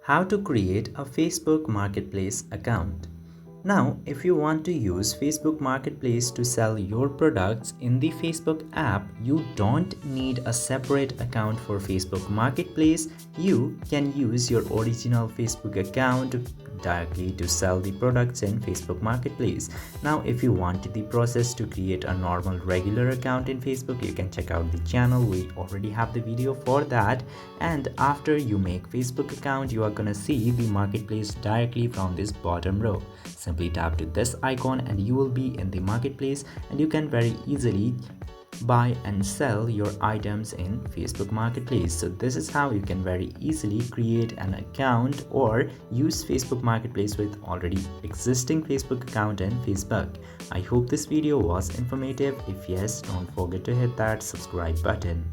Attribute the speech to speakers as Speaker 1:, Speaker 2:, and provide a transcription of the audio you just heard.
Speaker 1: How to create a Facebook Marketplace account. Now, if you want to use Facebook Marketplace to sell your products in the Facebook app, you don't need a separate account for Facebook Marketplace. You can use your original Facebook account directly to sell the products in Facebook Marketplace. Now, if you want the process to create a normal regular account in Facebook, you can check out the channel. We already have the video for that. And after you make Facebook account, you are gonna see the marketplace directly from this bottom row. Simply tap to this icon and you will be in the marketplace, and you can very easily buy and sell your items in Facebook Marketplace. So this is how you can very easily create an account or use Facebook Marketplace with already existing Facebook account in Facebook. I hope this video was informative. If yes, don't forget to hit that subscribe button.